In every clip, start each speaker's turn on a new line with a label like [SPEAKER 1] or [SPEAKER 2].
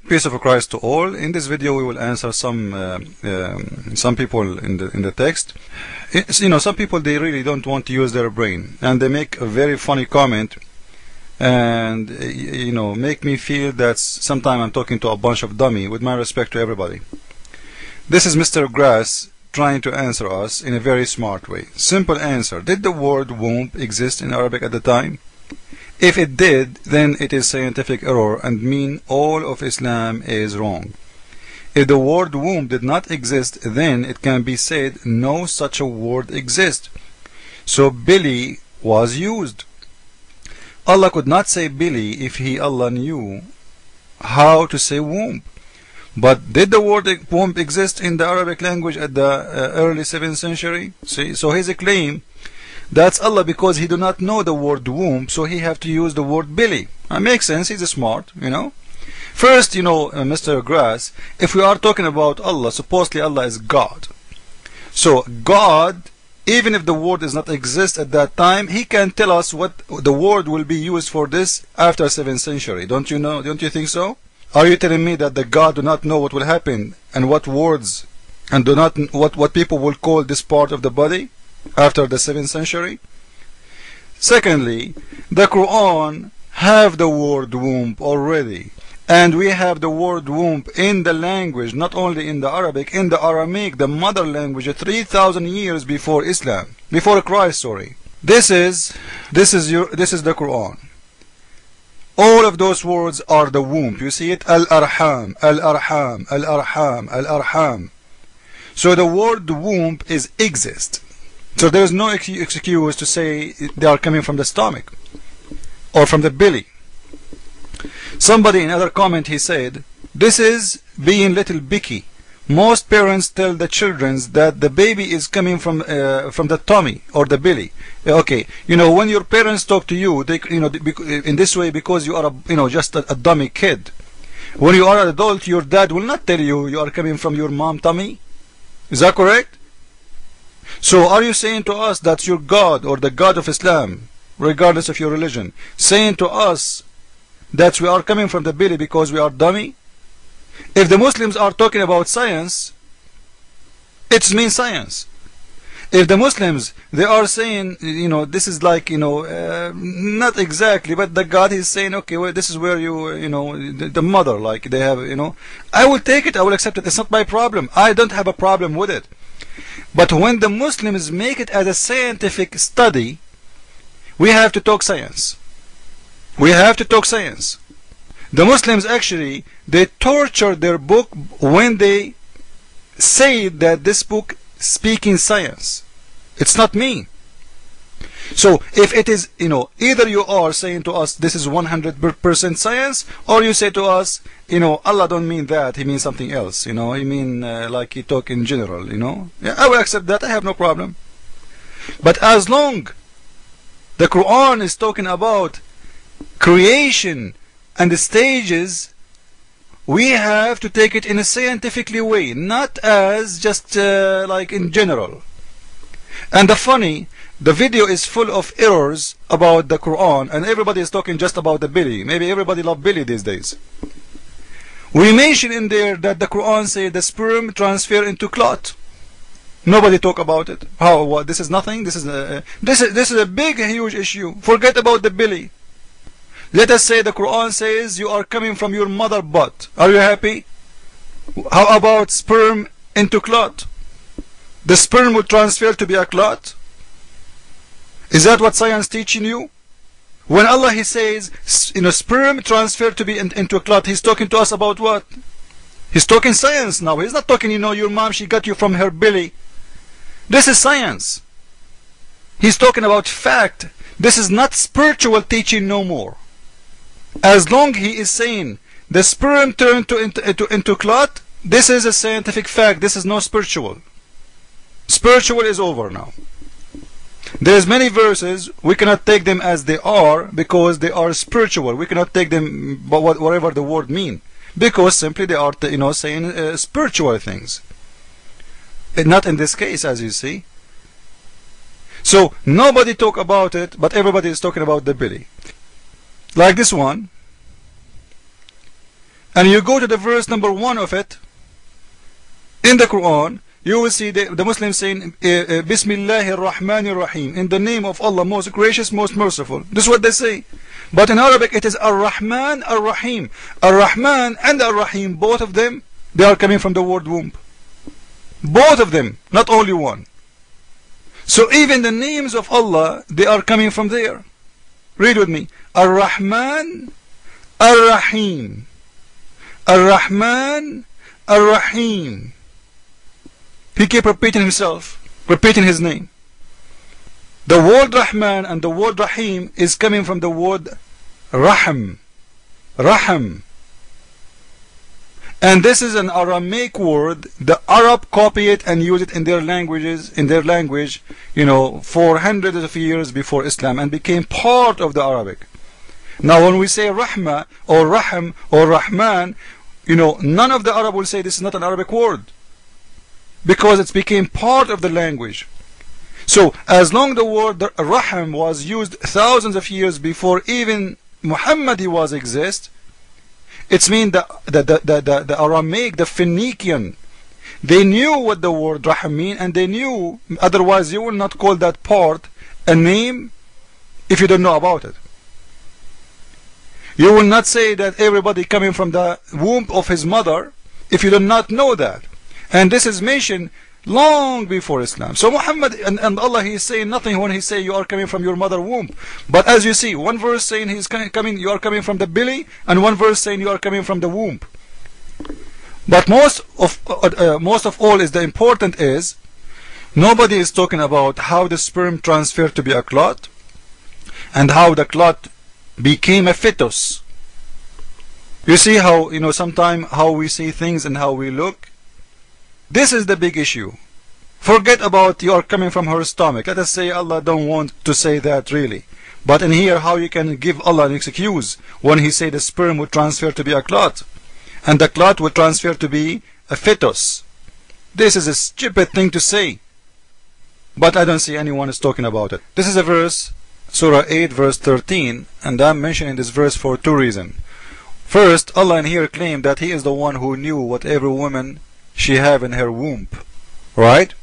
[SPEAKER 1] Peace of Christ to all. In this video we will answer some people in the text. Some people, they really don't want to use their brain, and they make a very funny comment, and make me feel that sometimes I'm talking to a bunch of dummy, with my respect to everybody. This is Mr. Grass trying to answer us in a very smart way. Simple answer: did the word womb exist in Arabic at the time? If it did, then it is scientific error and mean all of Islam is wrong. If the word womb did not exist, then it can be said no such a word exists. So Billy was used. Allah could not say Billy if Allah knew how to say womb. But did the word womb exist in the Arabic language at the early 7th century? See, so his claim, that's Allah because he do not know the word womb, so he have to use the word Billy. That makes sense. He's smart, First, Mr. Grass, if we are talking about Allah, supposedly Allah is God. So God, even if the word does not exist at that time, he can tell us what the word will be used for this after 7th century. Don't you know? Don't you think so? Are you telling me that the God do not know what will happen and what words, and do not what people will call this part of the body after the 7th century? Secondly, the Quran have the word womb already, and we have the word womb in the language, not only in the Arabic, in the Aramaic, the mother language, 3,000 years before Islam, before Christ. Sorry, this is the Quran. All of those words are the womb. You see it, al-arham, al-arham, al-arham, al-arham. So the word womb is exist. So there is no excuse to say they are coming from the stomach or from the belly. Somebody in another comment, he said, this is being little bicky. Most parents tell the children that the baby is coming from the tummy or the belly. Okay, when your parents talk to you, they in this way because you are just a dummy kid. When you are an adult, your dad will not tell you you are coming from your mom tummy. Is that correct? So are you saying to us that your God or the God of Islam, regardless of your religion, saying to us that we are coming from the belly because we are dummy? If the Muslims are talking about science, it means science. If the Muslims, they are saying, this is like, not exactly, but the God is saying, okay, well, this is where the mother, like they have, I will take it, I will accept it. It's not my problem. I don't have a problem with it. But when the Muslims make it as a scientific study, we have to talk science. We have to talk science. The Muslims actually, they torture their book when they say that this book speaking science. It's not me. So if it is, either you are saying to us this is 100% science, or you say to us, Allah don't mean that, he means something else, he mean like he talk in general, Yeah, I will accept that, I have no problem. But as long the Quran is talking about creation and the stages, we have to take it in a scientifically way, not as just like in general. And the video is full of errors about the Quran, and everybody is talking just about the belly. Maybe everybody love belly these days. We mentioned in there that the Quran says the sperm transfer into clot. Nobody talk about it. How? What? This is nothing. This is a big, huge issue. Forget about the belly. Let us say the Quran says you are coming from your mother butt. Are you happy? How about sperm into clot? The sperm will transfer to be a clot? Is that what science teaching you? When Allah, he says, sperm transfer to be into a clot, he's talking to us about what? He's talking science now. He's not talking, your mom, she got you from her belly. This is science. He's talking about fact. This is not spiritual teaching no more. As long he is saying the sperm turned into clot, this is a scientific fact. This is no spiritual. Spiritual is over now. There's many verses, we cannot take them as they are because they are spiritual. We cannot take them by whatever the word mean, because simply they are saying spiritual things. Not in this case, as you see. So nobody talk about it, but everybody is talking about the belly. Like this one. and you go to the verse number 1 of it in the Quran, you will see the Muslims saying Bismillahir Rahmanir Rahim, in the name of Allah, most gracious, most merciful. This is what they say. But in Arabic it is Ar-Rahman, Ar-Rahim. Ar-Rahman and Ar-Rahim, both of them, they are coming from the word womb. Both of them, not only one. So even the names of Allah, they are coming from there. Read with me. Ar-Rahman, Ar-Rahim. Ar-Rahman, Ar-Rahim. He kept repeating himself, repeating his name. The word Rahman and the word Rahim is coming from the word Rahim. Rahim. And this is an Aramaic word. The Arab copy it and use it in their languages, you know, for hundreds of years before Islam, and became part of the Arabic. Now when we say Rahma or Rahim or Rahman, you know, none of the Arab will say this is not an Arabic word, because it became part of the language. So as long the word Rahim was used thousands of years before even Muhammad was exist, it's mean the Aramaic, the Phoenician, they knew what the word Rahim mean, and they knew, otherwise you will not call that part a name if you don't know about it. You will not say that everybody coming from the womb of his mother if you do not know that. And this is mentioned long before Islam. So Muhammad and Allah, he is saying nothing when he say you are coming from your mother womb. But as you see, one verse saying he's coming, you are coming from the belly, and one verse saying you are coming from the womb. But most of all is the important is, nobody is talking about how the sperm transferred to be a clot, and how the clot became a fetus. You see how, you know, sometimes how we see things and how we look. This is the big issue. Forget about you are coming from her stomach. Let us say Allah don't want to say that really. But in here, how you can give Allah an excuse when he say the sperm would transfer to be a clot, and the clot would transfer to be a fetus. This is a stupid thing to say. But I don't see anyone is talking about it. This is a verse, Surah 8 verse 13, and I'm mentioning this verse for two reasons. First, Allah in here claimed that he is the one who knew what every woman she have in her womb, right?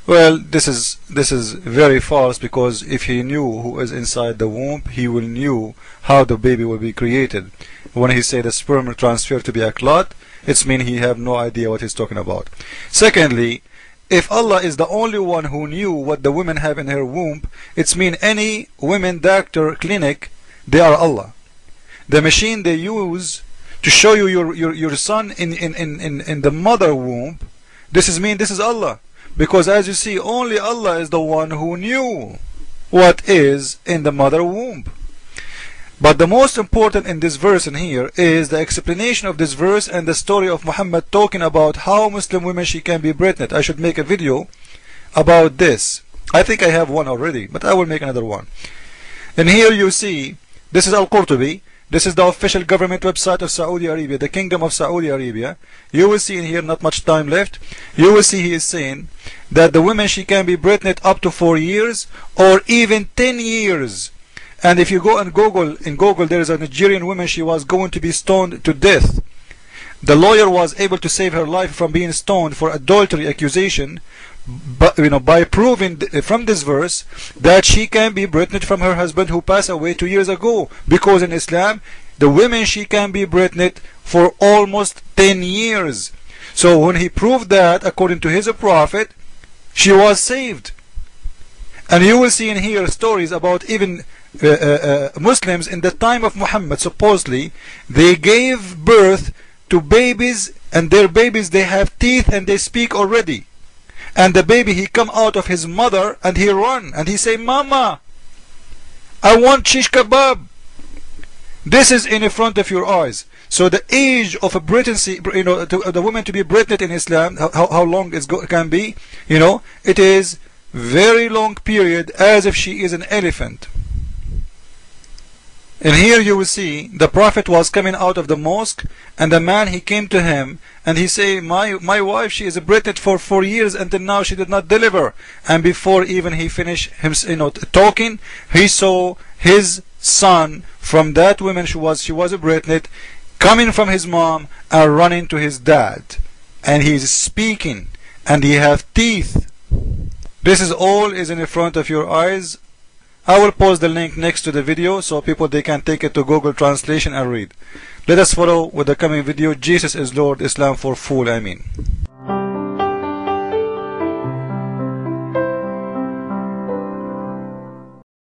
[SPEAKER 1] Well, this is very false, because if he knew who is inside the womb, he will knew how the baby will be created. When he said the sperm will transfer to be a clot, it's mean he have no idea what he's talking about. Secondly, if Allah is the only one who knew what the women have in her womb, it's mean any women doctor clinic, they are Allah. The machine they use to show you your son in the mother womb, this is Allah. Because as you see, only Allah is the one who knew what is in the mother womb. But the most important in this verse in here is the explanation of this verse and the story of Muhammad talking about how Muslim women she can be pregnant. I should make a video about this. I think I have one already, but I will make another one. And here you see, this is Al-Qurtubi. This is the official government website of Saudi Arabia, the Kingdom of Saudi Arabia. You will see in here, not much time left, you will see he is saying that the women she can be pregnant up to 4 years or even 10 years. And if you go and Google, there is a Nigerian woman, she was going to be stoned to death. The lawyer was able to save her life from being stoned for adultery accusation, but by proving from this verse that she can be pregnant from her husband who passed away 2 years ago. Because in Islam, the women she can be pregnant for almost 10 years. So when he proved that, according to his prophet, she was saved. And you will see in here stories about even Muslims in the time of Muhammad, supposedly they gave birth to babies, and their babies, they have teeth and they speak already. And the baby, he come out of his mother and he run and he say, Mama, I want shish kebab. This is in front of your eyes. So the age of a pregnancy, the woman to be pregnant in Islam, how long it can be, it is very long period, as if she is an elephant. And here you will see the Prophet was coming out of the mosque, and the man, he came to him and he say, my wife, she is pregnant for 4 years until now she did not deliver. And before even he finished him talking, he saw his son from that woman, she was pregnant, coming from his mom and running to his dad, and he is speaking, and he have teeth. This is all is in front of your eyes. I will post the link next to the video so people they can take it to Google Translation and read. Let us follow with the coming video. Jesus is Lord, Islam for full. Ameen.